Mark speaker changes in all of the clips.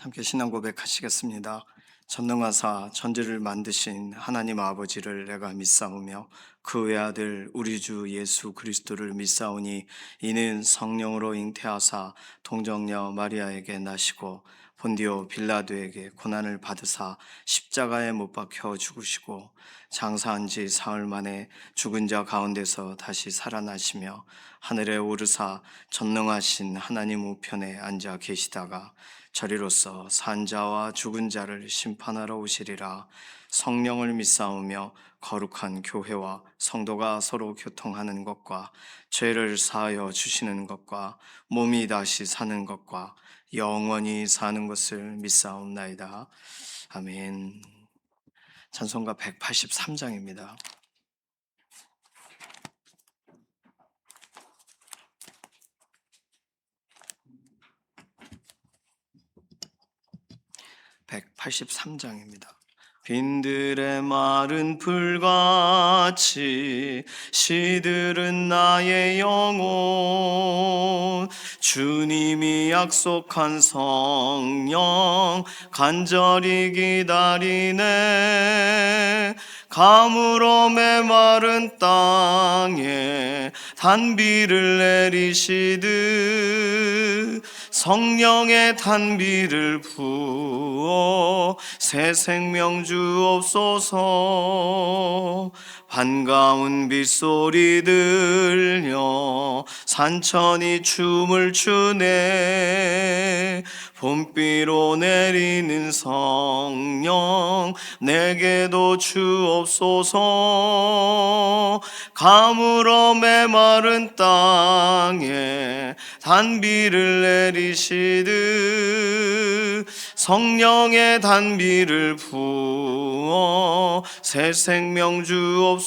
Speaker 1: 함께 신앙 고백하시겠습니다. 전능하사 천지를 만드신 하나님 아버지를 내가 믿사오며 그 외아들 우리 주 예수 그리스도를 믿사오니 이는 성령으로 잉태하사 동정녀 마리아에게 나시고 본디오 빌라도에게 고난을 받으사 십자가에 못 박혀 죽으시고 장사한 지 사흘 만에 죽은 자 가운데서 다시 살아나시며 하늘에 오르사 전능하신 하나님 우편에 앉아 계시다가 저리로서 산자와 죽은 자를 심판하러 오시리라. 성령을 믿사오며 거룩한 교회와 성도가 서로 교통하는 것과 죄를 사하여 주시는 것과 몸이 다시 사는 것과 영원히 사는 것을 믿사옵나이다. 아멘. 찬송가 183장입니다. 183장입니다. 빈들의 마른 풀같이 시들은 나의 영혼, 주님이 약속한 성령 간절히 기다리네. 가물어 메마른 땅에 단비를 내리시듯 성령의 단비를 부어 새 생명 주옵소서. 반가운 빗소리 들려 산천이 춤을 추네. 봄비로 내리는 성령 내게도 주옵소서. 가물어 메마른 땅에 단비를 내리시듯 성령의 단비를 부어 새 생명 주옵소서.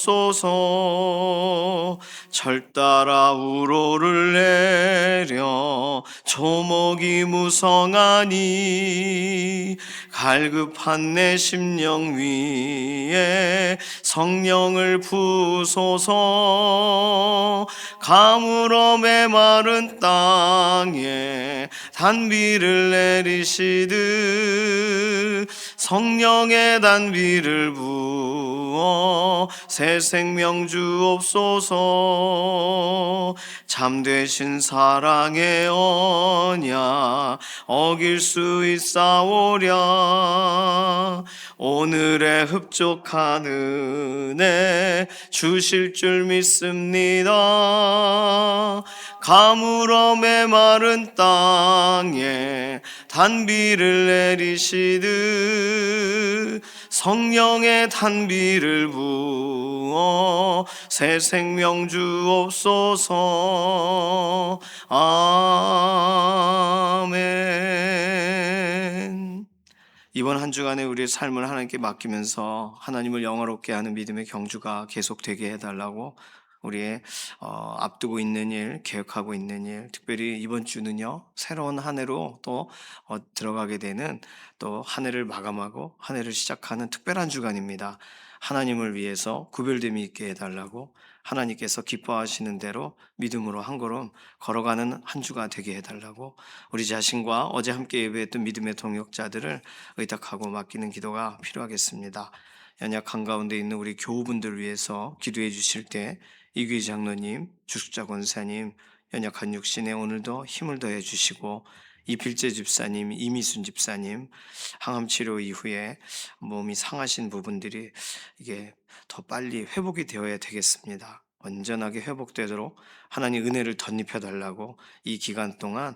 Speaker 1: 철 따라 우로를 내려 조목이 무성하니 갈급한 내 심령 위에 성령을 부소서. 가물어 메마른 땅에 단비를 내리시듯 성령의 단비를 부어 새 생명 주옵소서. 참되신 사랑의 언약 어길 수 있사오랴. 오늘의 흡족한 은혜 주실 줄 믿습니다. 가물어 메마른 땅에 단비를 내리시듯 성령의 단비를 부어 새 생명 주옵소서. 아멘. 이번 한 주간에 우리의 삶을 하나님께 맡기면서 하나님을 영화롭게 하는 믿음의 경주가 계속되게 해달라고 우리의 앞두고 있는 일, 계획하고 있는 일, 특별히 이번 주는요 새로운 한 해로 또 들어가게 되는, 또 한 해를 마감하고 한 해를 시작하는 특별한 주간입니다. 하나님을 위해서 구별됨이 있게 해달라고, 하나님께서 기뻐하시는 대로 믿음으로 한 걸음 걸어가는 한 주가 되게 해달라고, 우리 자신과 어제 함께 예배했던 믿음의 동역자들을 의탁하고 맡기는 기도가 필요하겠습니다. 연약 한가운데 있는 우리 교우분들 위해서 기도해 주실 때 이규희 장로님, 주숙자 권사님, 연약한 육신에 오늘도 힘을 더해 주시고, 이필재 집사님, 이미순 집사님, 항암 치료 이후에 몸이 상하신 부분들이 이게 더 빨리 회복이 되어야 되겠습니다. 온전하게 회복되도록 하나님 은혜를 덧입혀 달라고, 이 기간 동안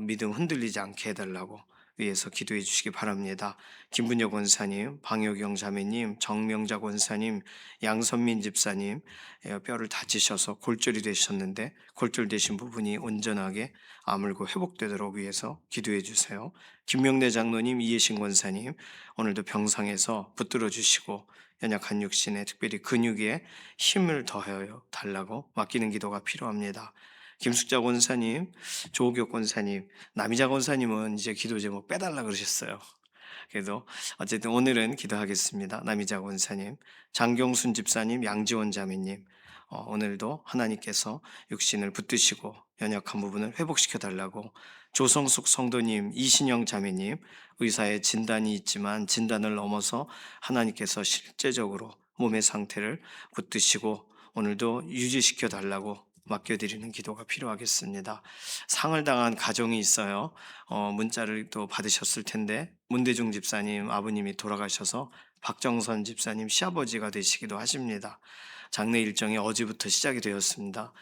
Speaker 1: 믿음 흔들리지 않게 해달라고 위해서 기도해 주시기 바랍니다. 김분여 권사님, 방효경 자매님, 정명자 권사님, 양선민 집사님, 뼈를 다치셔서 골절이 되셨는데 골절 되신 부분이 온전하게 아물고 회복되도록 위해서 기도해 주세요. 김명래 장로님, 이예신 권사님, 오늘도 병상에서 붙들어 주시고 연약한 육신에 특별히 근육에 힘을 더하여 달라고 맡기는 기도가 필요합니다. 김숙자 권사님, 조옥교 권사님, 남이자 권사님은 이제 기도 제목 빼달라 그러셨어요. 그래도 어쨌든 오늘은 기도하겠습니다. 남이자 권사님, 장경순 집사님, 양지원 자매님, 오늘도 하나님께서 육신을 붙드시고 연약한 부분을 회복시켜 달라고, 조성숙 성도님, 이신영 자매님, 의사의 진단이 있지만 진단을 넘어서 하나님께서 실제적으로 몸의 상태를 붙드시고 오늘도 유지시켜 달라고 맡겨드리는 기도가 필요하겠습니다. 상을 당한 가정이 있어요. 문자를 또 받으셨을 텐데 문대중 집사님 아버님이 돌아가셔서 박정선 집사님 시아버지가 되시기도 하십니다. 장례 일정이 어제부터 시작이 되었습니다.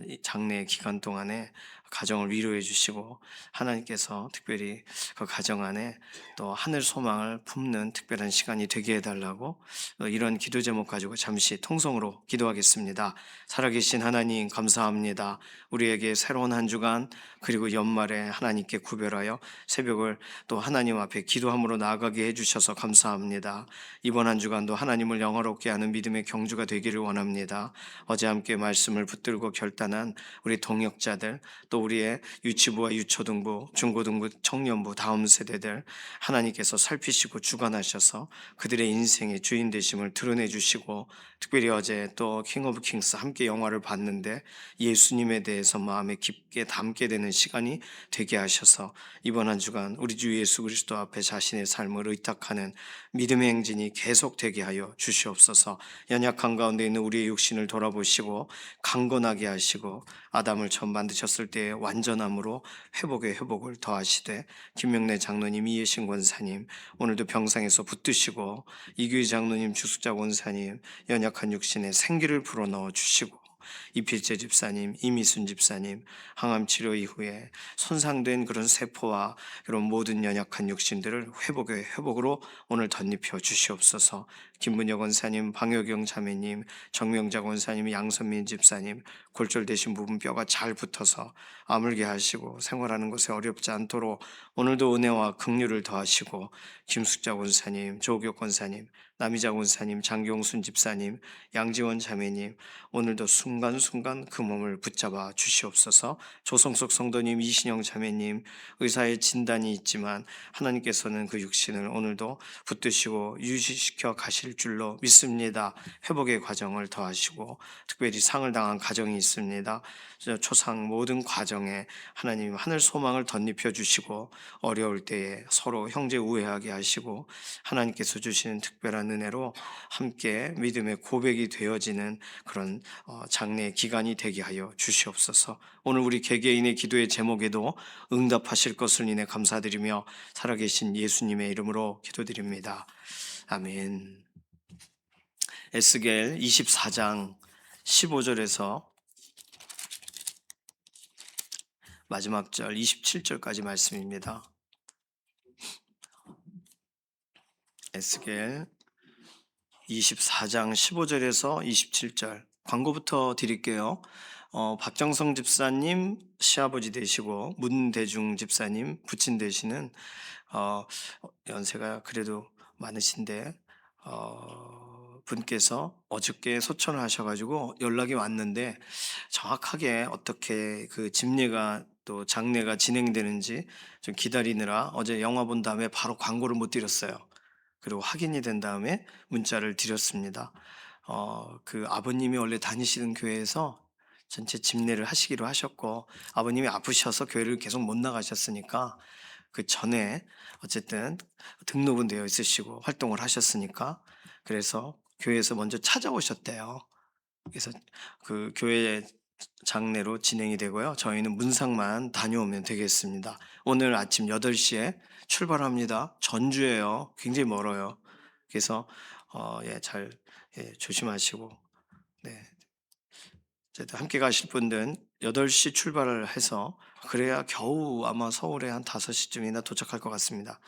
Speaker 1: 이 장례 기간 동안에 가정을 위로해 주시고 하나님께서 특별히 그 가정 안에 또 하늘 소망을 품는 특별한 시간이 되게 해달라고 이런 기도 제목 가지고 잠시 통성으로 기도하겠습니다. 살아계신 하나님 감사합니다. 우리에게 새로운 한 주간 그리고 연말에 하나님께 구별하여 새벽을 또 하나님 앞에 기도함으로 나아가게 해주셔서 감사합니다. 이번 한 주간도 하나님을 영화롭게 하는 믿음의 경주가 되기를 원합니다. 어제 함께 말씀을 붙들고 결단한 우리 동역자들 또 우리의 유치부와 유초등부, 중고등부, 청년부 다음 세대들 하나님께서 살피시고 주관하셔서 그들의 인생의 주인 되심을 드러내 주시고 특별히 어제 또 킹 오브 킹스 함께 영화를 봤는데 예수님에 대해서 마음에 깊게 담게 되는 시간이 되게 하셔서 이번 한 주간 우리 주 예수 그리스도 앞에 자신의 삶을 의탁하는 믿음의 행진이 계속되게 하여 주시옵소서. 연약한 가운데 있는 우리의 육신을 돌아보시고 강건하게 하시고 아담을 처음 만드셨을 때의 완전함으로 회복의 회복을 더하시되 김명래 장로님, 이해신 권사님 오늘도 병상에서 붙드시고 이규희 장로님, 주숙자 권사님 연약한 육신에 생기를 불어넣어 주시고 이필재 집사님, 이미순 집사님 항암 치료 이후에 손상된 그런 세포와 그런 모든 연약한 육신들을 회복의 회복으로 오늘 덧입혀 주시옵소서. 김문혁 원사님, 방효경 자매님, 정명자 원사님, 양선민 집사님 골절되신 부분 뼈가 잘 붙어서 아물게 하시고 생활하는 것에 어렵지 않도록 오늘도 은혜와 긍휼을 더하시고 김숙자 원사님, 조옥혁 원사님, 남희자 원사님, 장경순 집사님, 양지원 자매님 오늘도 순간순간 그 몸을 붙잡아 주시옵소서. 조성석 성도님, 이신영 자매님 의사의 진단이 있지만 하나님께서는 그 육신을 오늘도 붙드시고 유지시켜 가실 줄로 믿습니다. 회복의 과정을 더하시고 특별히 상을 당한 가정이 있습니다. 초상 모든 과정에 하나님 하늘 소망을 덧입혀 주시고 어려울 때에 서로 형제 우애하게 하시고 하나님께서 주시는 특별한 은혜로 함께 믿음의 고백이 되어지는 그런 장래의 기간이 되게 하여 주시옵소서. 오늘 우리 개개인의 기도의 제목에도 응답하실 것을 인해 감사드리며 살아계신 예수님의 이름으로 기도드립니다. 아멘. 에스겔 24장 15절에서 마지막 절 27절까지 말씀입니다. 에스겔 24장 15절에서 27절 광고부터 드릴게요. 박정성 집사님 시아버지 되시고 문대중 집사님 부친 되시는 연세가 그래도 많으신데 분께서 어저께 소천을 하셔가지고 연락이 왔는데 정확하게 어떻게 그 집례가 또 장례가 진행되는지 좀 기다리느라 어제 영화 본 다음에 바로 광고를 못 드렸어요. 그리고 확인이 된 다음에 문자를 드렸습니다. 그 아버님이 원래 다니시는 교회에서 전체 집례를 하시기로 하셨고 아버님이 아프셔서 교회를 계속 못 나가셨으니까 그 전에 어쨌든 등록은 되어 있으시고 활동을 하셨으니까 그래서 교회에서 먼저 찾아오셨대요. 그래서 그 교회 장례로 진행이 되고요. 저희는 문상만 다녀오면 되겠습니다. 오늘 아침 8시에 출발합니다. 전주예요. 굉장히 멀어요. 그래서 잘 조심하시고 네. 어쨌든 함께 가실 분들은 8시 출발을 해서 그래야 겨우 아마 서울에 한 5시쯤이나 도착할 것 같습니다.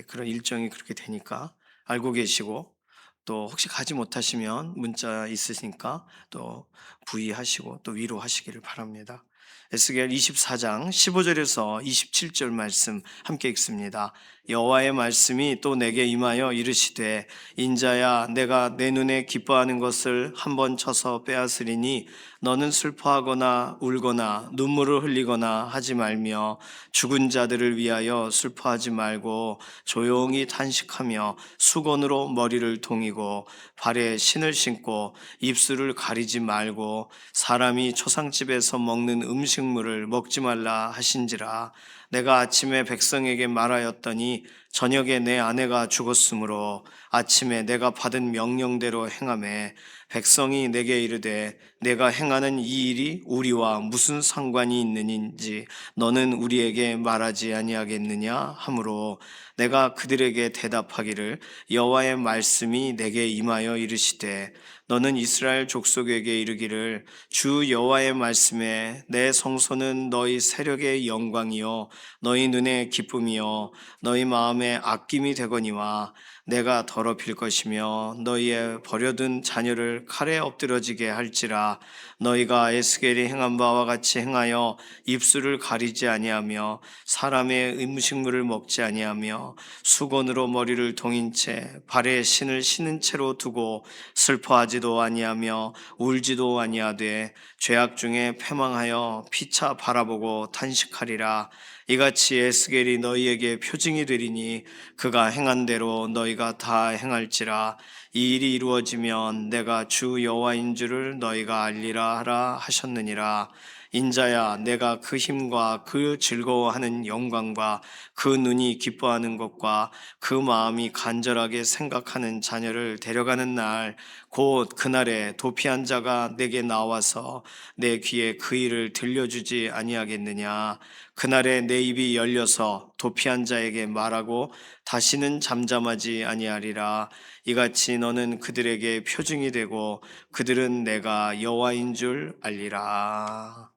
Speaker 1: 그런 일정이 그렇게 되니까 알고 계시고 또 혹시 가지 못하시면 문자 있으시니까 또 부의하시고 또 위로하시기를 바랍니다. 에스겔 24장 15절에서 27절 말씀 함께 읽습니다. 여호와의 말씀이 또 내게 임하여 이르시되 인자야 내가 내 눈에 기뻐하는 것을 한번 쳐서 빼앗으리니 너는 슬퍼하거나 울거나 눈물을 흘리거나 하지 말며 죽은 자들을 위하여 슬퍼하지 말고 조용히 탄식하며 수건으로 머리를 동이고 발에 신을 신고 입술을 가리지 말고 사람이 초상집에서 먹는 음식물을 먹지 말라 하신지라. 내가 아침에 백성에게 말하였더니 저녁에 내 아내가 죽었으므로 아침에 내가 받은 명령대로 행하매 백성이 내게 이르되 내가 행하는 이 일이 우리와 무슨 상관이 있느니인지 너는 우리에게 말하지 아니하겠느냐 하므로 내가 그들에게 대답하기를 여호와의 말씀이 내게 임하여 이르시되 너는 이스라엘 족속에게 이르기를 주 여호와의 말씀에 내 성소는 너희 세력의 영광이요 너희 눈의 기쁨이요 너희 마음의 아낌이 되거니와 내가 더럽힐 것이며 너희의 버려둔 자녀를 칼에 엎드러지게 할지라 너희가 에스겔이 행한 바와 같이 행하여 입술을 가리지 아니하며 사람의 음식물을 먹지 아니하며 수건으로 머리를 동인 채 발에 신을 신은 채로 두고 슬퍼하지도 아니하며 울지도 아니하되 죄악 중에 패망하여 피차 바라보고 탄식하리라. 이같이 에스겔이 너희에게 표징이 되리니 그가 행한 대로 너희가 다 행할지라. 이 일이 이루어지면 내가 주 여호와인 줄을 너희가 알리라 하라 하셨느니라. 인자야, 내가 그 힘과 그 즐거워하는 영광과 그 눈이 기뻐하는 것과 그 마음이 간절하게 생각하는 자녀를 데려가는 날, 곧 그날에 도피한 자가 내게 나와서 내 귀에 그 일을 들려주지 아니하겠느냐. 그날에 내 입이 열려서 도피한 자에게 말하고 다시는 잠잠하지 아니하리라. 이같이 너는 그들에게 표징이 되고 그들은 내가 여호와인 줄 알리라.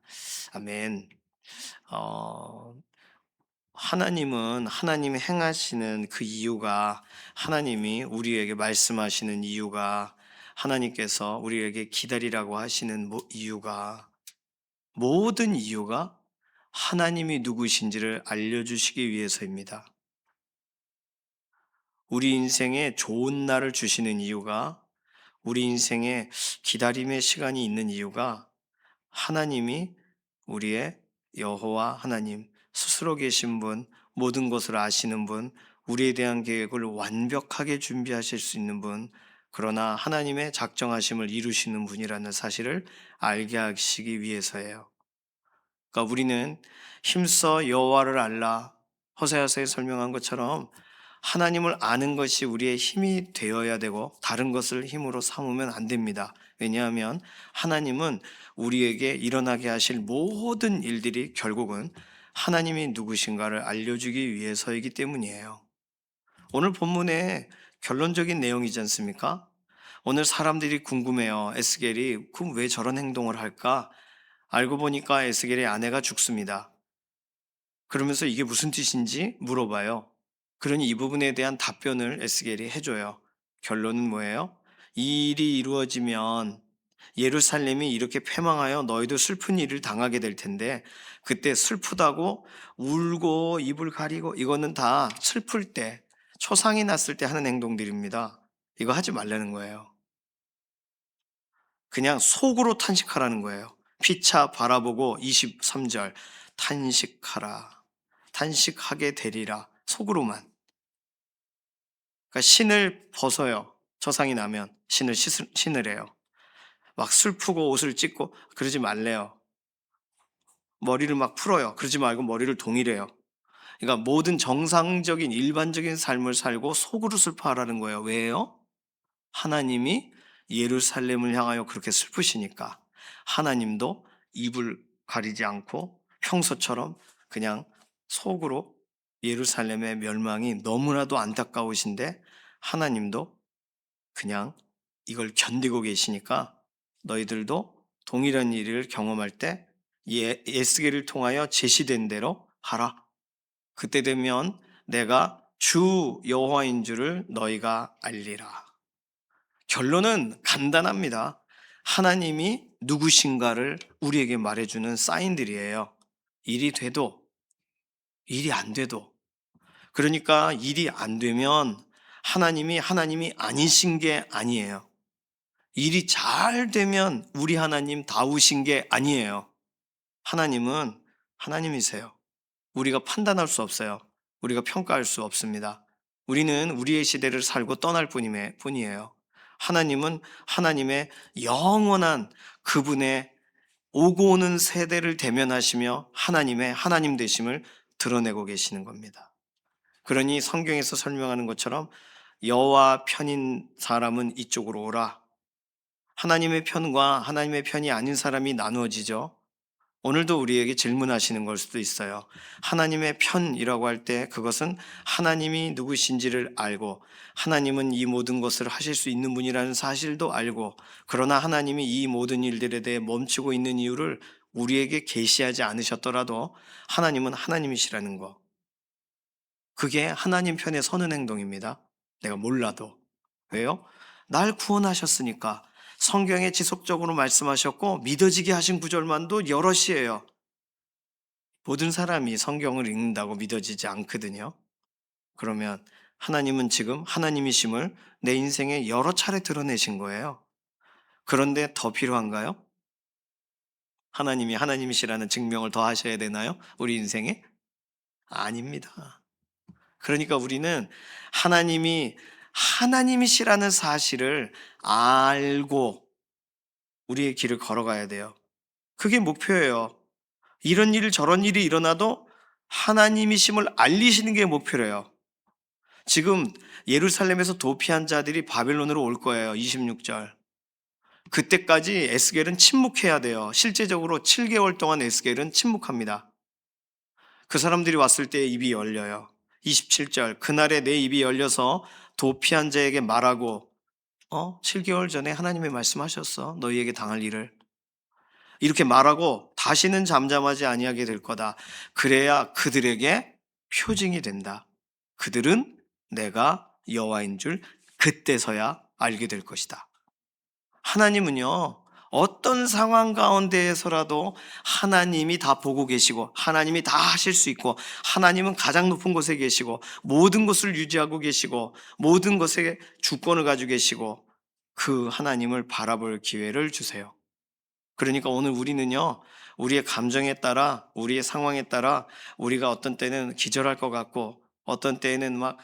Speaker 1: 아멘. 어, 하나님은 하나님이 행하시는 그 이유가 하나님이 우리에게 말씀하시는 이유가 하나님께서 우리에게 기다리라고 하시는 이유가 모든 이유가 하나님이 누구신지를 알려주시기 위해서입니다. 우리 인생에 좋은 날을 주시는 이유가 우리 인생에 기다림의 시간이 있는 이유가 하나님이 우리의 여호와 하나님 스스로 계신 분, 모든 것을 아시는 분, 우리에 대한 계획을 완벽하게 준비하실 수 있는 분, 그러나 하나님의 작정하심을 이루시는 분이라는 사실을 알게 하시기 위해서예요. 그러니까 우리는 힘써 여호와를 알라. 호세아서에 설명한 것처럼 하나님을 아는 것이 우리의 힘이 되어야 되고 다른 것을 힘으로 삼으면 안 됩니다. 왜냐하면 하나님은 우리에게 일어나게 하실 모든 일들이 결국은 하나님이 누구신가를 알려주기 위해서이기 때문이에요. 오늘 본문의 결론적인 내용이지 않습니까? 오늘 사람들이 궁금해요. 에스겔이 그럼 왜 저런 행동을 할까? 알고 보니까 에스겔의 아내가 죽습니다. 그러면서 이게 무슨 뜻인지 물어봐요. 그러니 이 부분에 대한 답변을 에스겔이 해줘요. 결론은 뭐예요? 이 일이 이루어지면 예루살렘이 이렇게 패망하여 너희도 슬픈 일을 당하게 될 텐데 그때 슬프다고 울고 입을 가리고 이거는 다 슬플 때 초상이 났을 때 하는 행동들입니다. 이거 하지 말라는 거예요. 그냥 속으로 탄식하라는 거예요. 피차 바라보고 23절 탄식하라. 탄식하게 되리라. 속으로만. 그러니까 신을 벗어요. 저상이 나면 신으래요. 막 슬프고 옷을 찢고 그러지 말래요. 머리를 막 풀어요. 그러지 말고 머리를 동이래요. 그러니까 모든 정상적인 일반적인 삶을 살고 속으로 슬퍼하라는 거예요. 왜요? 하나님이 예루살렘을 향하여 그렇게 슬프시니까 하나님도 입을 가리지 않고 평소처럼 그냥 속으로 예루살렘의 멸망이 너무나도 안타까우신데 하나님도 그냥 이걸 견디고 계시니까 너희들도 동일한 일을 경험할 때 에스겔을 통하여 제시된 대로 하라. 그때 되면 내가 주 여호와인 줄을 너희가 알리라. 결론은 간단합니다. 하나님이 누구신가를 우리에게 말해주는 사인들이에요. 일이 돼도, 일이 안 돼도. 그러니까 일이 안 되면 하나님이 아니신 게 아니에요. 일이 잘 되면 우리 하나님 다우신 게 아니에요. 하나님은 하나님이세요. 우리가 판단할 수 없어요. 우리가 평가할 수 없습니다. 우리는 우리의 시대를 살고 떠날 뿐이에요. 하나님은 하나님의 영원한 그분의 오고 오는 세대를 대면하시며 하나님의 하나님 되심을 드러내고 계시는 겁니다. 그러니 성경에서 설명하는 것처럼 여호와 편인 사람은 이쪽으로 오라. 하나님의 편과 하나님의 편이 아닌 사람이 나누어지죠. 오늘도 우리에게 질문하시는 걸 수도 있어요. 하나님의 편이라고 할 때 그것은 하나님이 누구신지를 알고 하나님은 이 모든 것을 하실 수 있는 분이라는 사실도 알고 그러나 하나님이 이 모든 일들에 대해 멈추고 있는 이유를 우리에게 계시하지 않으셨더라도 하나님은 하나님이시라는 거. 그게 하나님 편에 서는 행동입니다. 내가 몰라도. 왜요? 날 구원하셨으니까. 성경에 지속적으로 말씀하셨고 믿어지게 하신 구절만도 여럿이에요. 모든 사람이 성경을 읽는다고 믿어지지 않거든요. 그러면 하나님은 지금 하나님이심을 내 인생에 여러 차례 드러내신 거예요. 그런데 더 필요한가요? 하나님이 하나님이시라는 증명을 더 하셔야 되나요? 우리 인생에? 아닙니다. 그러니까 우리는 하나님이 하나님이시라는 사실을 알고 우리의 길을 걸어가야 돼요. 그게 목표예요. 이런 일 저런 일이 일어나도 하나님이심을 알리시는 게 목표래요. 지금 예루살렘에서 도피한 자들이 바벨론으로 올 거예요. 26절. 그때까지 에스겔은 침묵해야 돼요. 실제적으로 7개월 동안 에스겔은 침묵합니다. 그 사람들이 왔을 때 입이 열려요. 27절. 그날에 내 입이 열려서 도피한 자에게 말하고 7개월 전에 하나님의 말씀하셨어. 너희에게 당할 일을. 이렇게 말하고 다시는 잠잠하지 아니하게 될 거다. 그래야 그들에게 표징이 된다. 그들은 내가 여호와인 줄 그때서야 알게 될 것이다. 하나님은요, 어떤 상황 가운데에서라도 하나님이 다 보고 계시고, 하나님이 다 하실 수 있고, 하나님은 가장 높은 곳에 계시고, 모든 것을 유지하고 계시고, 모든 것에 주권을 가지고 계시고, 그 하나님을 바라볼 기회를 주세요. 그러니까 오늘 우리는요, 우리의 감정에 따라, 우리의 상황에 따라, 우리가 어떤 때는 기절할 것 같고, 어떤 때는 막,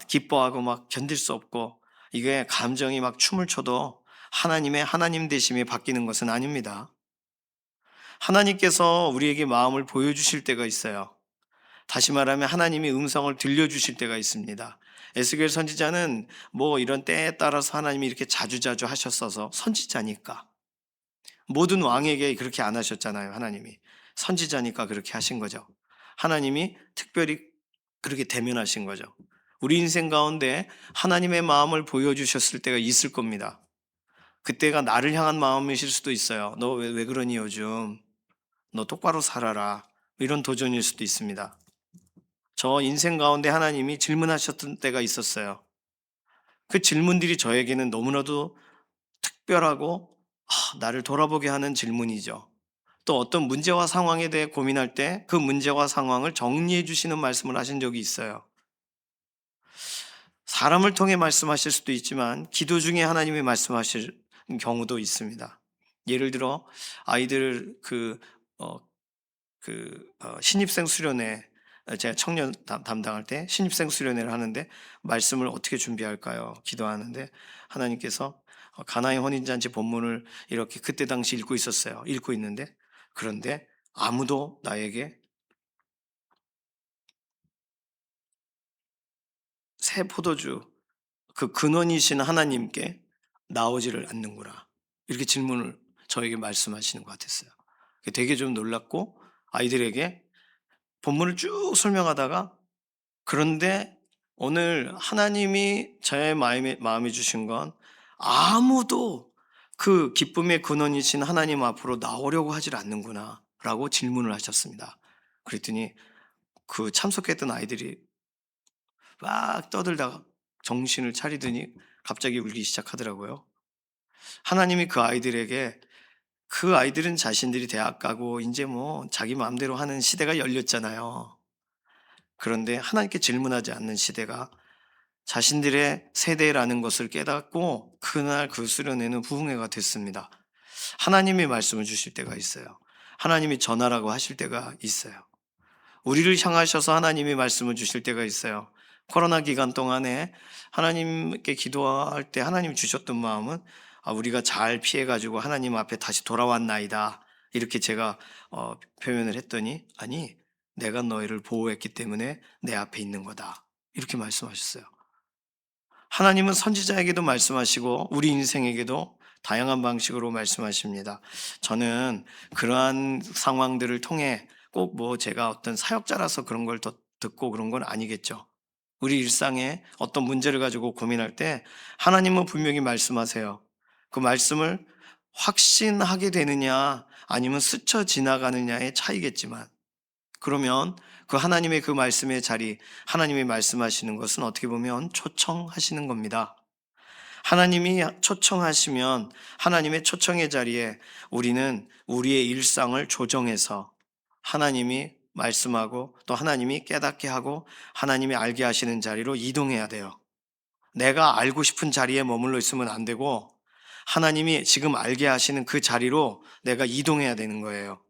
Speaker 1: 기뻐하고 막 견딜 수 없고, 이게 감정이 막 춤을 춰도 하나님의 하나님 되심이 바뀌는 것은 아닙니다. 하나님께서 우리에게 마음을 보여주실 때가 있어요. 다시 말하면 하나님이 음성을 들려주실 때가 있습니다. 에스겔 선지자는 뭐 이런 때에 따라서 하나님이 이렇게 자주자주 하셨어서 선지자니까. 모든 왕에게 그렇게 안 하셨잖아요, 하나님이. 선지자니까 그렇게 하신 거죠. 하나님이 특별히 그렇게 대면하신 거죠. 우리 인생 가운데 하나님의 마음을 보여주셨을 때가 있을 겁니다. 그때가 나를 향한 마음이실 수도 있어요. 너 왜 그러니 요즘? 너 똑바로 살아라. 이런 도전일 수도 있습니다. 저 인생 가운데 하나님이 질문하셨던 때가 있었어요. 그 질문들이 저에게는 너무나도 특별하고 나를 돌아보게 하는 질문이죠. 또 어떤 문제와 상황에 대해 고민할 때 그 문제와 상황을 정리해 주시는 말씀을 하신 적이 있어요. 사람을 통해 말씀하실 수도 있지만 기도 중에 하나님이 말씀하실 경우도 있습니다. 예를 들어 아이들 신입생 수련회 제가 청년 담당할 때 신입생 수련회를 하는데 말씀을 어떻게 준비할까요? 기도하는데 하나님께서 가나의 혼인잔치 본문을 이렇게 그때 당시 읽고 있었어요. 읽고 있는데 그런데 아무도 나에게 새 포도주 그 근원이신 하나님께 나오지를 않는구나. 이렇게 질문을 저에게 말씀하시는 것 같았어요. 되게 좀 놀랐고 아이들에게 본문을 쭉 설명하다가 그런데 오늘 하나님이 저의 마음에 주신 건 아무도 그 기쁨의 근원이신 하나님 앞으로 나오려고 하질 않는구나 라고 질문을 하셨습니다. 그랬더니 그 참석했던 아이들이 막 떠들다가 정신을 차리더니 갑자기 울기 시작하더라고요. 하나님이 그 아이들에게 그 아이들은 자신들이 대학 가고 이제 뭐 자기 마음대로 하는 시대가 열렸잖아요. 그런데 하나님께 질문하지 않는 시대가 자신들의 세대라는 것을 깨닫고 그날 그 수련회는 부흥회가 됐습니다. 하나님이 말씀을 주실 때가 있어요. 하나님이 전하라고 하실 때가 있어요. 우리를 향하셔서 하나님이 말씀을 주실 때가 있어요. 코로나 기간 동안에 하나님께 기도할 때 하나님이 주셨던 마음은 우리가 잘 피해가지고 하나님 앞에 다시 돌아왔나이다. 이렇게 제가 표현을 했더니 "아니 내가 너희를 보호했기 때문에 내 앞에 있는 거다." 이렇게 말씀하셨어요. 하나님은 선지자에게도 말씀하시고 우리 인생에게도 다양한 방식으로 말씀하십니다. 저는 그러한 상황들을 통해 꼭 뭐 제가 어떤 사역자라서 그런 걸 더 듣고 그런 건 아니겠죠. 우리 일상에 어떤 문제를 가지고 고민할 때 하나님은 분명히 말씀하세요. 그 말씀을 확신하게 되느냐 아니면 스쳐 지나가느냐의 차이겠지만, 그러면 그 하나님의 그 말씀의 자리, 하나님이 말씀하시는 것은 어떻게 보면 초청하시는 겁니다. 하나님이 초청하시면 하나님의 초청의 자리에 우리는 우리의 일상을 조정해서 하나님이 말씀하고 또 하나님이 깨닫게 하고 하나님이 알게 하시는 자리로 이동해야 돼요. 내가 알고 싶은 자리에 머물러 있으면 안 되고 하나님이 지금 알게 하시는 그 자리로 내가 이동해야 되는 거예요.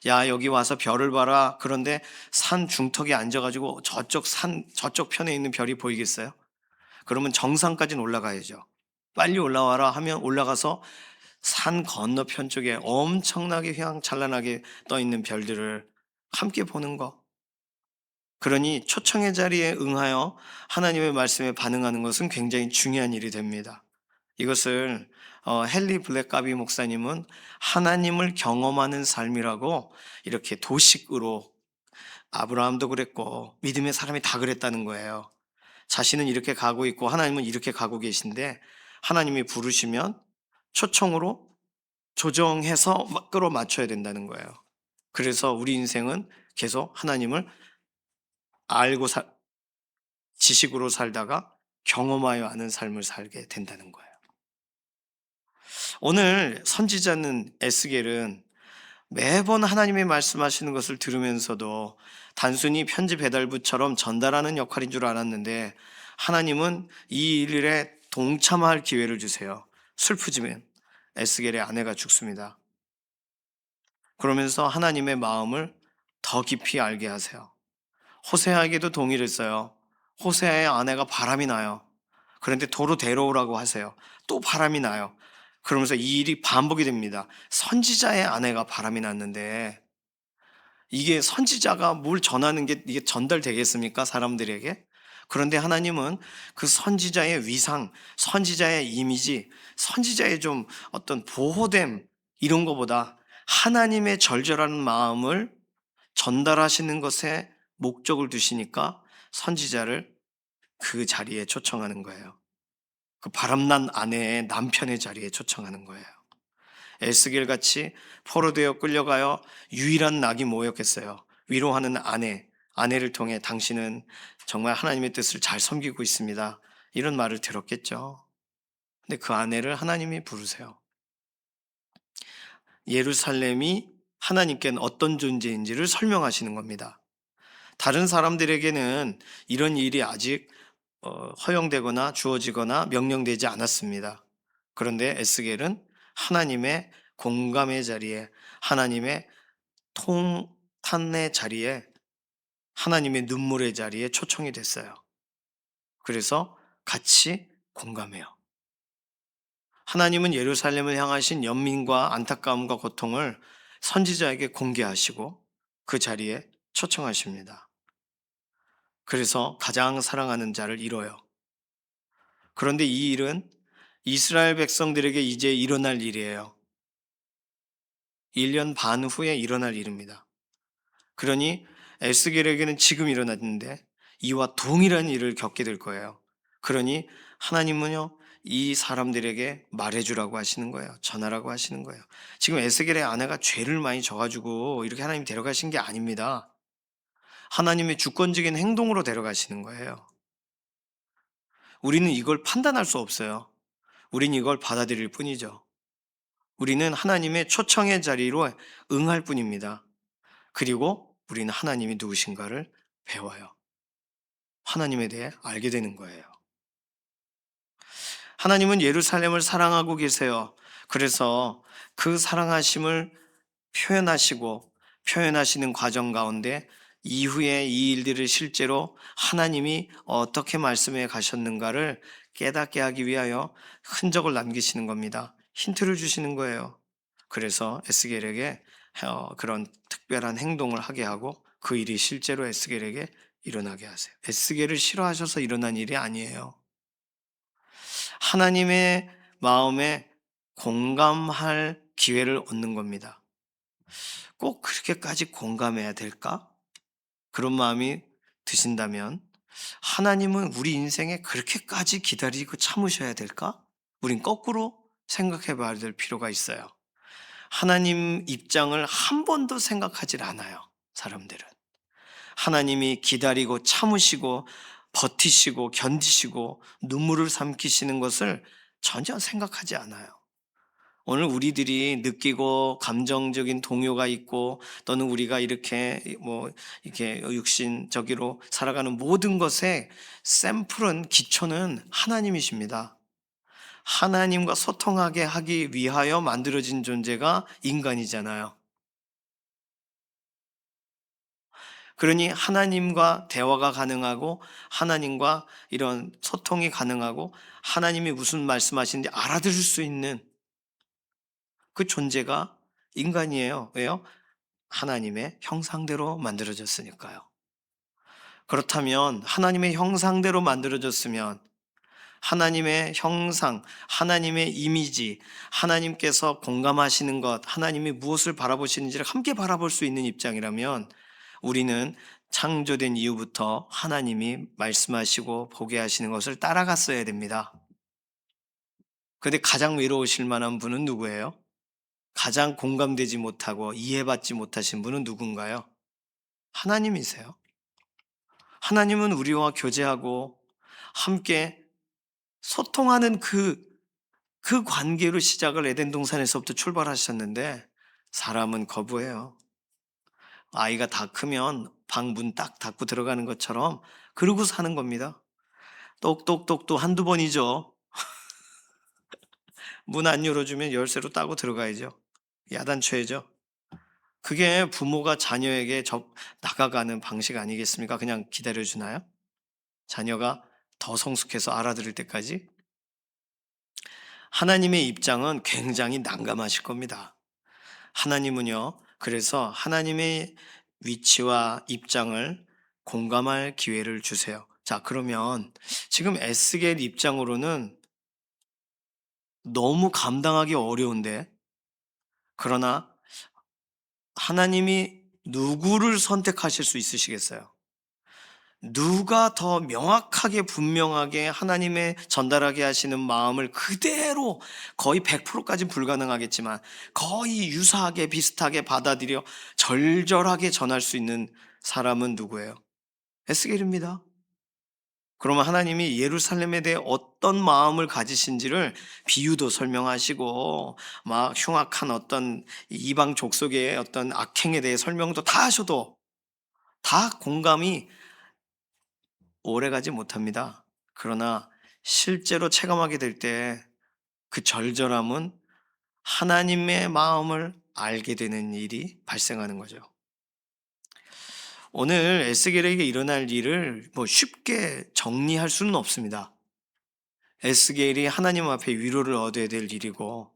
Speaker 1: 야, 여기 와서 별을 봐라. 그런데 산 중턱에 앉아가지고 저쪽 편에 있는 별이 보이겠어요? 그러면 정상까지는 올라가야죠. 빨리 올라와라 하면 올라가서 산 건너편 쪽에 엄청나게 휘황찬란하게 떠 있는 별들을 함께 보는 거. 그러니 초청의 자리에 응하여 하나님의 말씀에 반응하는 것은 굉장히 중요한 일이 됩니다. 이것을 헨리 블랙가비 목사님은 하나님을 경험하는 삶이라고 이렇게 도식으로, 아브라함도 그랬고 믿음의 사람이 다 그랬다는 거예요. 자신은 이렇게 가고 있고 하나님은 이렇게 가고 계신데 하나님이 부르시면 초청으로 조정해서 끌어맞춰야 된다는 거예요. 그래서 우리 인생은 계속 하나님을 알고 지식으로 살다가 경험하여 아는 삶을 살게 된다는 거예요. 오늘 선지자는 에스겔은 매번 하나님의 말씀하시는 것을 들으면서도 단순히 편지 배달부처럼 전달하는 역할인 줄 알았는데 하나님은 이 일에 동참할 기회를 주세요. 슬프지만 에스겔의 아내가 죽습니다. 그러면서 하나님의 마음을 더 깊이 알게 하세요. 호세아에게도 동의를 했어요. 호세아의 아내가 바람이 나요. 그런데 도로 데려오라고 하세요. 또 바람이 나요. 그러면서 이 일이 반복이 됩니다. 선지자의 아내가 바람이 났는데 이게 선지자가 뭘 전하는 게 이게 전달되겠습니까? 사람들에게? 그런데 하나님은 그 선지자의 위상, 선지자의 이미지, 선지자의 좀 어떤 보호됨, 이런 것보다 하나님의 절절한 마음을 전달하시는 것에 목적을 두시니까 선지자를 그 자리에 초청하는 거예요. 그 바람난 아내의 남편의 자리에 초청하는 거예요. 에스겔 같이 포로되어 끌려가요. 유일한 낙이 뭐였겠어요? 위로하는 아내를 통해 당신은 정말 하나님의 뜻을 잘 섬기고 있습니다. 이런 말을 들었겠죠. 근데 그 아내를 하나님이 부르세요. 예루살렘이 하나님께는 어떤 존재인지를 설명하시는 겁니다. 다른 사람들에게는 이런 일이 아직 허용되거나 주어지거나 명령되지 않았습니다. 그런데 에스겔은 하나님의 공감의 자리에, 하나님의 통탄의 자리에, 하나님의 눈물의 자리에 초청이 됐어요. 그래서 같이 공감해요. 하나님은 예루살렘을 향하신 연민과 안타까움과 고통을 선지자에게 공개하시고 그 자리에 초청하십니다. 그래서 가장 사랑하는 자를 잃어요. 그런데 이 일은 이스라엘 백성들에게 이제 일어날 일이에요. 1년 반 후에 일어날 일입니다. 그러니 에스겔에게는 지금 일어났는데 이와 동일한 일을 겪게 될 거예요. 그러니 하나님은요, 이 사람들에게 말해주라고 하시는 거예요. 전하라고 하시는 거예요. 지금 에스겔의 아내가 죄를 많이 져가지고 이렇게 하나님 데려가신 게 아닙니다. 하나님의 주권적인 행동으로 데려가시는 거예요. 우리는 이걸 판단할 수 없어요. 우리는 이걸 받아들일 뿐이죠. 우리는 하나님의 초청의 자리로 응할 뿐입니다. 그리고 우리는 하나님이 누구신가를 배워요. 하나님에 대해 알게 되는 거예요. 하나님은 예루살렘을 사랑하고 계세요. 그래서 그 사랑하심을 표현하시는 과정 가운데 이후에 이 일들을 실제로 하나님이 어떻게 말씀해 가셨는가를 깨닫게 하기 위하여 흔적을 남기시는 겁니다. 힌트를 주시는 거예요. 그래서 에스겔에게 그런 특별한 행동을 하게 하고 그 일이 실제로 에스겔에게 일어나게 하세요. 에스겔을 싫어하셔서 일어난 일이 아니에요. 하나님의 마음에 공감할 기회를 얻는 겁니다. 꼭 그렇게까지 공감해야 될까? 그런 마음이 드신다면 하나님은 우리 인생에 그렇게까지 기다리고 참으셔야 될까? 우린 거꾸로 생각해 봐야 될 필요가 있어요. 하나님 입장을 한 번도 생각하질 않아요, 사람들은. 하나님이 기다리고 참으시고 버티시고 견디시고 눈물을 삼키시는 것을 전혀 생각하지 않아요. 오늘 우리들이 느끼고 감정적인 동요가 있고 또는 우리가 이렇게 이렇게 육신적으로 살아가는 모든 것의 샘플은 기초는 하나님이십니다. 하나님과 소통하게 하기 위하여 만들어진 존재가 인간이잖아요. 그러니 하나님과 대화가 가능하고 하나님과 이런 소통이 가능하고 하나님이 무슨 말씀하시는지 알아들을 수 있는 그 존재가 인간이에요. 왜요? 하나님의 형상대로 만들어졌으니까요. 그렇다면 하나님의 형상대로 만들어졌으면 하나님의 형상, 하나님의 이미지, 하나님께서 공감하시는 것, 하나님이 무엇을 바라보시는지를 함께 바라볼 수 있는 입장이라면 우리는 창조된 이후부터 하나님이 말씀하시고 보게 하시는 것을 따라갔어야 됩니다. 그런데 가장 외로우실 만한 분은 누구예요? 가장 공감되지 못하고 이해받지 못하신 분은 누군가요? 하나님이세요. 하나님은 우리와 교제하고 함께 소통하는 그 관계로 시작을 에덴 동산에서부터 출발하셨는데 사람은 거부해요. 아이가 다 크면 방 문 딱 닫고 들어가는 것처럼 그러고 사는 겁니다. 똑똑똑도 한두 번이죠. 문 안 열어주면 열쇠로 따고 들어가야죠. 야단쳐야죠. 그게 부모가 자녀에게 나가가는 방식 아니겠습니까? 그냥 기다려주나요? 자녀가 더 성숙해서 알아들을 때까지? 하나님의 입장은 굉장히 난감하실 겁니다. 하나님은요, 그래서 하나님의 위치와 입장을 공감할 기회를 주세요. 자, 그러면 지금 에스겔 입장으로는 너무 감당하기 어려운데, 그러나 하나님이 누구를 선택하실 수 있으시겠어요? 누가 더 명확하게 분명하게 하나님의 전달하게 하시는 마음을 그대로 거의 100%까지는 불가능하겠지만 거의 유사하게 비슷하게 받아들여 절절하게 전할 수 있는 사람은 누구예요? 에스겔입니다. 그러면 하나님이 예루살렘에 대해 어떤 마음을 가지신지를 비유도 설명하시고 막 흉악한 어떤 이방 족속의 어떤 악행에 대해 설명도 다 하셔도 다 공감이 오래가지 못합니다. 그러나 실제로 체감하게 될 때 그 절절함은 하나님의 마음을 알게 되는 일이 발생하는 거죠. 오늘 에스겔에게 일어날 일을 쉽게 정리할 수는 없습니다. 에스겔이 하나님 앞에 위로를 얻어야 될 일이고,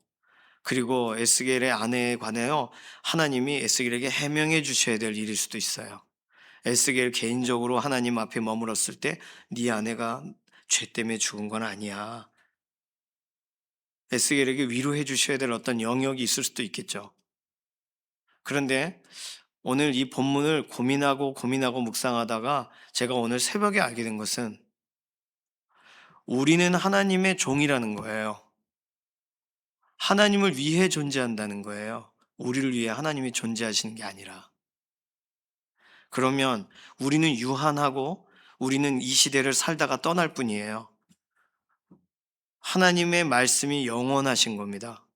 Speaker 1: 그리고 에스겔의 아내에 관하여 하나님이 에스겔에게 해명해 주셔야 될 일일 수도 있어요. 에스겔 개인적으로 하나님 앞에 머물었을 때 네 아내가 죄 때문에 죽은 건 아니야. 에스겔에게 위로해 주셔야 될 어떤 영역이 있을 수도 있겠죠. 그런데 오늘 이 본문을 고민하고 묵상하다가 제가 오늘 새벽에 알게 된 것은 우리는 하나님의 종이라는 거예요. 하나님을 위해 존재한다는 거예요. 우리를 위해 하나님이 존재하시는 게 아니라. 그러면 우리는 유한하고 우리는 이 시대를 살다가 떠날 뿐이에요. 하나님의 말씀이 영원하신 겁니다.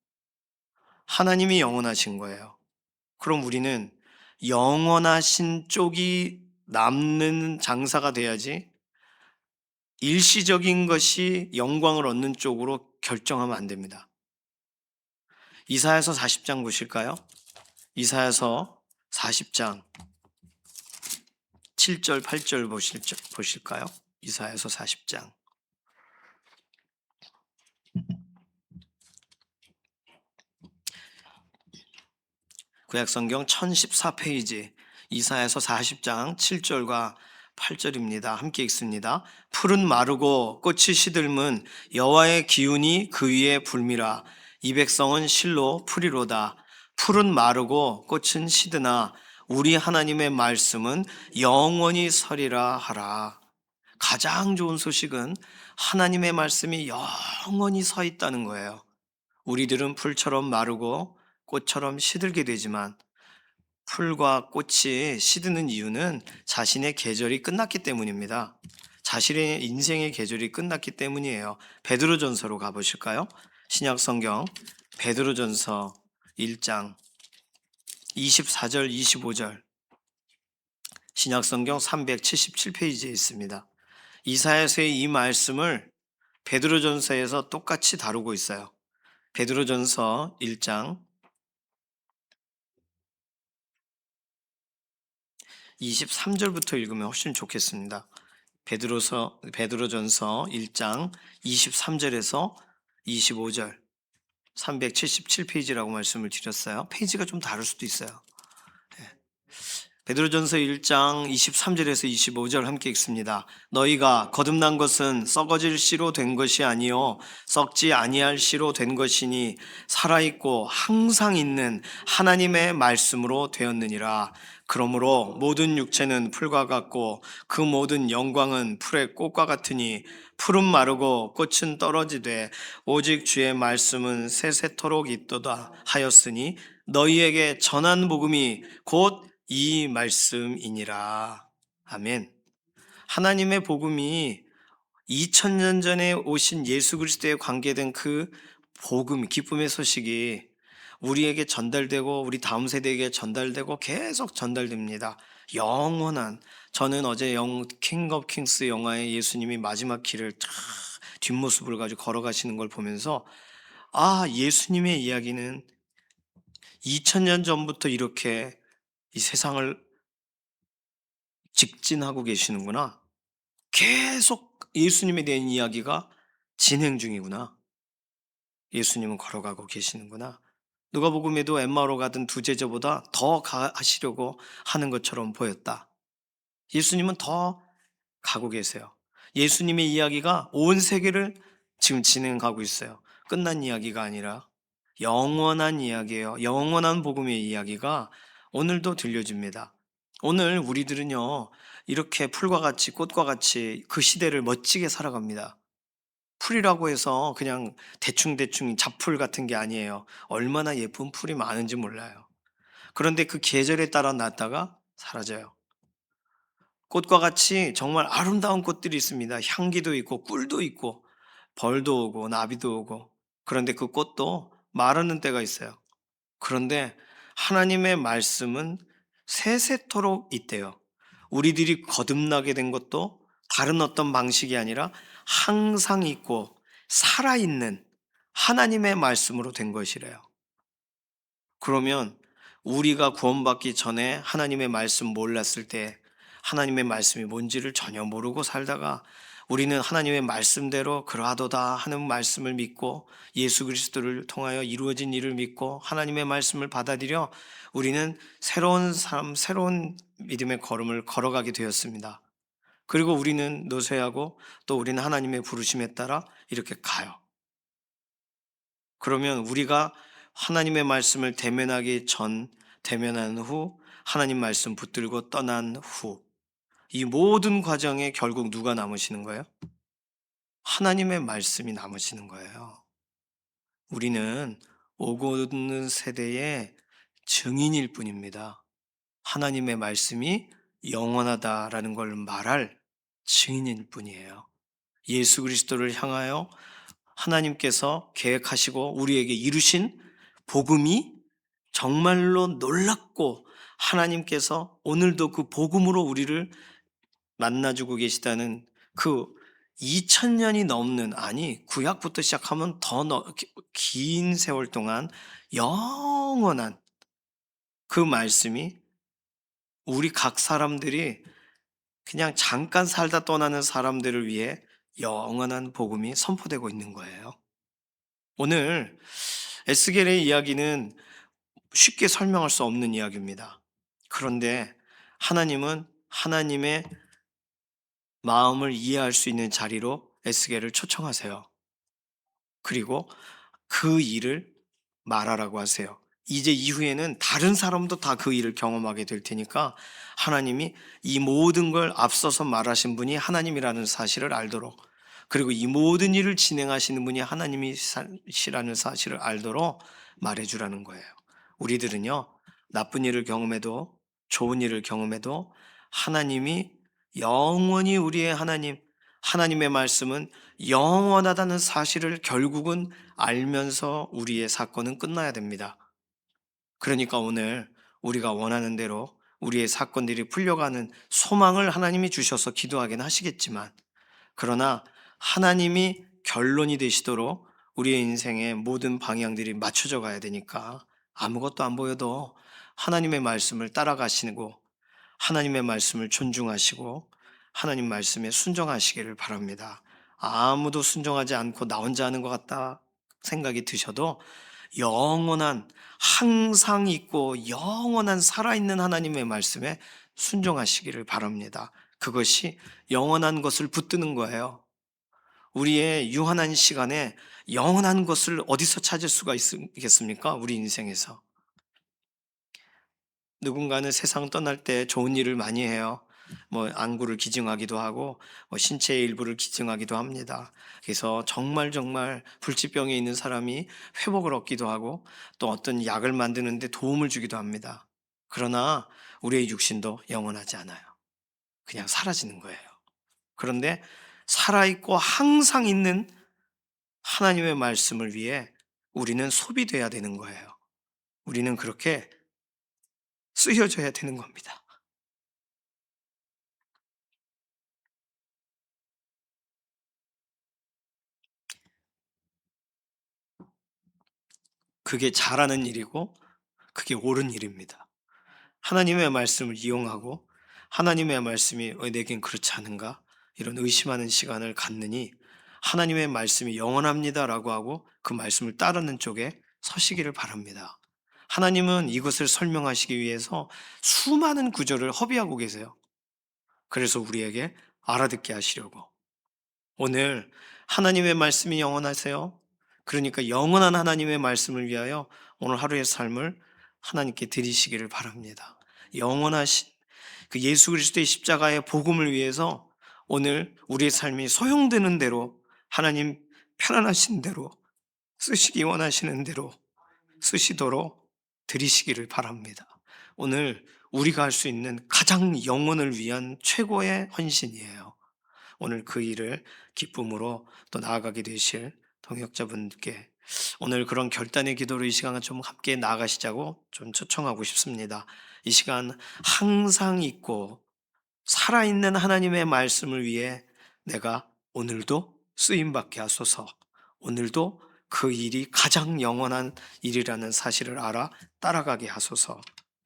Speaker 1: 하나님이 영원하신 거예요. 그럼 우리는 영원하신 쪽이 남는 장사가 돼야지 일시적인 것이 영광을 얻는 쪽으로 결정하면 안 됩니다. 이사야서 40장 보실까요? 이사야서 40장 7절 8절 보실까요? 이사야서 40장 구약성경 1014페이지 이사야서 40장 7절과 8절입니다. 함께 읽습니다. 풀은 마르고 꽃이 시들면 여호와의 기운이 그 위에 불미라. 이 백성은 실로 풀이로다. 풀은 마르고 꽃은 시드나 우리 하나님의 말씀은 영원히 서리라 하라. 가장 좋은 소식은 하나님의 말씀이 영원히 서 있다는 거예요. 우리들은 풀처럼 마르고 꽃처럼 시들게 되지만 풀과 꽃이 시드는 이유는 자신의 계절이 끝났기 때문입니다. 자신의 인생의 계절이 끝났기 때문이에요. 베드로전서로 가보실까요? 신약성경 베드로전서 1장 24절 25절 신약성경 377페이지에 있습니다. 이사야서의 이 말씀을 베드로전서에서 똑같이 다루고 있어요. 베드로전서 1장 23절부터 읽으면 훨씬 좋겠습니다. 베드로전서 1장 23절에서 25절 377페이지라고 말씀을 드렸어요. 페이지가 좀 다를 수도 있어요. 베드로전서 1장 23절에서 25절 함께 읽습니다. 너희가 거듭난 것은 썩어질 씨로 된 것이 아니요 썩지 아니할 씨로 된 것이니 살아있고 항상 있는 하나님의 말씀으로 되었느니라. 그러므로 모든 육체는 풀과 같고 그 모든 영광은 풀의 꽃과 같으니 풀은 마르고 꽃은 떨어지되 오직 주의 말씀은 세세토록 있도다 하였으니 너희에게 전한 복음이 곧 이 말씀이니라. 아멘. 하나님의 복음이 2000년 전에 오신 예수 그리스도에 관계된 그 복음, 기쁨의 소식이 우리에게 전달되고 우리 다음 세대에게 전달되고 계속 전달됩니다. 영원한, 저는 어제 킹 오브 킹스 영화의 예수님이 마지막 길을 뒷모습을 가지고 걸어가시는 걸 보면서 예수님의 이야기는 2000년 전부터 이렇게 이 세상을 직진하고 계시는구나. 계속 예수님에 대한 이야기가 진행 중이구나. 예수님은 걸어가고 계시는구나. 누가복음에도 엠마오로 가던 두 제자보다 더 가시려고 하는 것처럼 보였다. 예수님은 더 가고 계세요. 예수님의 이야기가 온 세계를 지금 진행하고 있어요. 끝난 이야기가 아니라 영원한 이야기예요. 영원한 복음의 이야기가 오늘도 들려집니다. 오늘 우리들은요, 이렇게 풀과 같이 꽃과 같이 그 시대를 멋지게 살아갑니다. 풀이라고 해서 그냥 대충대충 잡풀 같은 게 아니에요. 얼마나 예쁜 풀이 많은지 몰라요. 그런데 그 계절에 따라 났다가 사라져요. 꽃과 같이 정말 아름다운 꽃들이 있습니다. 향기도 있고 꿀도 있고 벌도 오고 나비도 오고. 그런데 그 꽃도 마르는 때가 있어요. 그런데 하나님의 말씀은 세세토록 있대요. 우리들이 거듭나게 된 것도 다른 어떤 방식이 아니라 항상 있고 살아있는 하나님의 말씀으로 된 것이래요. 그러면 우리가 구원받기 전에 하나님의 말씀 몰랐을 때 하나님의 말씀이 뭔지를 전혀 모르고 살다가 우리는 하나님의 말씀대로 그러하도다 하는 말씀을 믿고 예수 그리스도를 통하여 이루어진 일을 믿고 하나님의 말씀을 받아들여 우리는 새로운 삶, 새로운 믿음의 걸음을 걸어가게 되었습니다. 그리고 우리는 노쇠하고 또 우리는 하나님의 부르심에 따라 이렇게 가요. 그러면 우리가 하나님의 말씀을 대면하기 전, 대면한 후, 하나님 말씀 붙들고 떠난 후, 이 모든 과정에 결국 누가 남으시는 거예요? 하나님의 말씀이 남으시는 거예요. 우리는 오고 있는 세대의 증인일 뿐입니다. 하나님의 말씀이 영원하다라는 걸 말할 증인일 뿐이에요. 예수 그리스도를 향하여 하나님께서 계획하시고 우리에게 이루신 복음이 정말로 놀랍고 하나님께서 오늘도 그 복음으로 우리를 만나주고 계시다는 그 2000년이 넘는, 아니 구약부터 시작하면 더 긴 세월 동안 영원한 그 말씀이 우리 각 사람들이 그냥 잠깐 살다 떠나는 사람들을 위해 영원한 복음이 선포되고 있는 거예요. 오늘 에스겔의 이야기는 쉽게 설명할 수 없는 이야기입니다. 그런데 하나님은 하나님의 마음을 이해할 수 있는 자리로 에스겔을 초청하세요. 그리고 그 일을 말하라고 하세요. 이제 이후에는 다른 사람도 다 그 일을 경험하게 될 테니까 하나님이 이 모든 걸 앞서서 말하신 분이 하나님이라는 사실을 알도록, 그리고 이 모든 일을 진행하시는 분이 하나님이시라는 사실을 알도록 말해주라는 거예요. 우리들은요, 나쁜 일을 경험해도 좋은 일을 경험해도 하나님이 영원히 우리의 하나님, 하나님의 말씀은 영원하다는 사실을 결국은 알면서 우리의 사건은 끝나야 됩니다. 그러니까 오늘 우리가 원하는 대로 우리의 사건들이 풀려가는 소망을 하나님이 주셔서 기도하긴 하시겠지만, 그러나 하나님이 결론이 되시도록 우리의 인생의 모든 방향들이 맞춰져 가야 되니까 아무것도 안 보여도 하나님의 말씀을 따라가시고 하나님의 말씀을 존중하시고 하나님 말씀에 순종하시기를 바랍니다. 아무도 순종하지 않고 나 혼자 하는 것 같다 생각이 드셔도 영원한, 항상 있고 영원한 살아있는 하나님의 말씀에 순종하시기를 바랍니다. 그것이 영원한 것을 붙드는 거예요. 우리의 유한한 시간에 영원한 것을 어디서 찾을 수가 있겠습니까? 우리 인생에서. 누군가는 세상 떠날 때 좋은 일을 많이 해요. 뭐 안구를 기증하기도 하고 뭐 신체의 일부를 기증하기도 합니다. 그래서 정말 불치병에 있는 사람이 회복을 얻기도 하고 또 어떤 약을 만드는데 도움을 주기도 합니다. 그러나 우리의 육신도 영원하지 않아요. 그냥 사라지는 거예요. 그런데 살아있고 항상 있는 하나님의 말씀을 위해 우리는 소비돼야 되는 거예요. 우리는 그렇게 쓰여져야 되는 겁니다. 그게 잘하는 일이고 그게 옳은 일입니다. 하나님의 말씀을 이용하고 하나님의 말씀이 내겐 그렇지 않은가? 이런 의심하는 시간을 갖느니 하나님의 말씀이 영원합니다라고 하고 그 말씀을 따르는 쪽에 서시기를 바랍니다. 하나님은 이것을 설명하시기 위해서 수많은 구절을 허비하고 계세요. 그래서 우리에게 알아듣게 하시려고. 오늘 하나님의 말씀이 영원하세요. 그러니까 영원한 하나님의 말씀을 위하여 오늘 하루의 삶을 하나님께 드리시기를 바랍니다. 영원하신 그 예수 그리스도의 십자가의 복음을 위해서 오늘 우리의 삶이 소용되는 대로 하나님 편안하신 대로 쓰시기 원하시는 대로 쓰시도록 드리시기를 바랍니다. 오늘 우리가 할 수 있는 가장 영혼을 위한 최고의 헌신이에요. 오늘 그 일을 기쁨으로 또 나아가게 되실 동역자분께 오늘 그런 결단의 기도로 이 시간을 좀 함께 나아가시자고 좀 초청하고 싶습니다. 이 시간 항상 있고 살아있는 하나님의 말씀을 위해 내가 오늘도 쓰임받게 하소서. 오늘도 그 일이 가장 영원한 일이라는 사실을 알아 따라가게 하소서.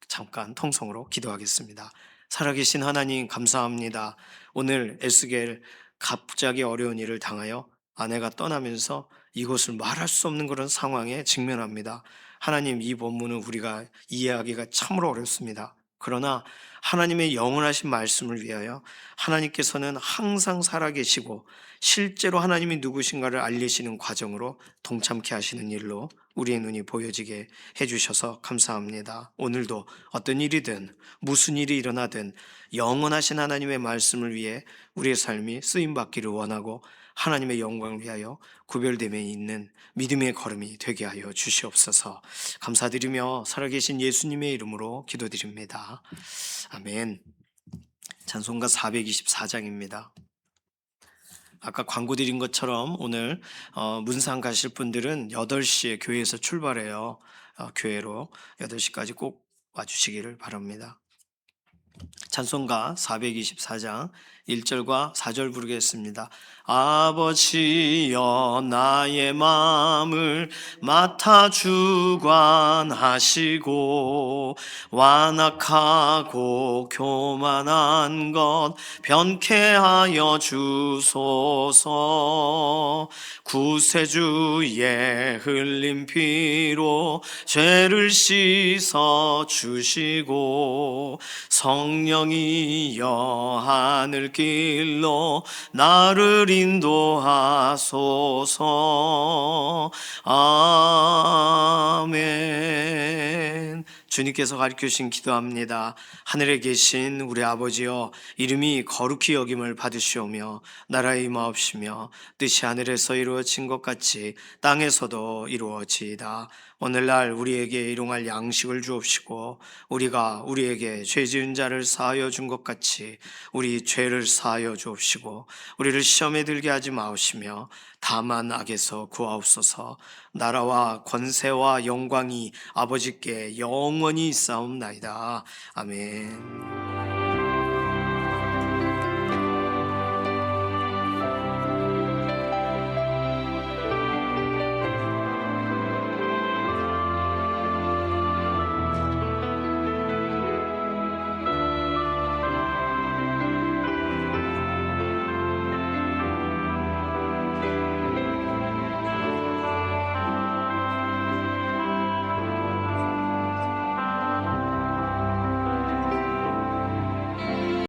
Speaker 1: 잠깐 통성으로 기도하겠습니다. 살아계신 하나님 감사합니다. 오늘 에스겔 갑자기 어려운 일을 당하여 아내가 떠나면서 이것을 말할 수 없는 그런 상황에 직면합니다. 하나님, 이 본문은 우리가 이해하기가 참으로 어렵습니다. 그러나 하나님의 영원하신 말씀을 위하여 하나님께서는 항상 살아계시고 실제로 하나님이 누구신가를 알리시는 과정으로 동참케 하시는 일로 우리의 눈이 보여지게 해주셔서 감사합니다. 오늘도 어떤 일이든 무슨 일이 일어나든 영원하신 하나님의 말씀을 위해 우리의 삶이 쓰임받기를 원하고 하나님의 영광을 위하여 구별됨에 있는 믿음의 걸음이 되게 하여 주시옵소서. 감사드리며 살아계신 예수님의 이름으로 기도드립니다. 아멘. 찬송가 424장입니다. 아까 광고 드린 것처럼 오늘 문상 가실 분들은 8시에 교회에서 출발해요. 교회로 8시까지 꼭 와주시기를 바랍니다. 찬송가 424장 1절과 4절 부르겠습니다. 아버지여 나의 마음을 맡아 주관하시고 완악하고 교만한 것 변케 하여 주소서. 구세주의 흘린 피로 죄를 씻어 주시고 성령이여 하늘길로 나를 인도하소서. 아멘. 주님께서 가르쳐 주신 기도합니다. 하늘에 계신 우리 아버지여, 이름이 거룩히 여김을 받으시오며 나라의 임하옵시며 뜻이 하늘에서 이루어진 것 같이 땅에서도 이루어지이다. 오늘날 우리에게 일용할 양식을 주옵시고 우리가 우리에게 죄 지은 자를 사하여 준 것 같이 우리 죄를 사하여 주옵시고 우리를 시험에 들게 하지 마옵시며 다만 악에서 구하옵소서. 나라와 권세와 영광이 아버지께 영원히 있사옵나이다. 아멘.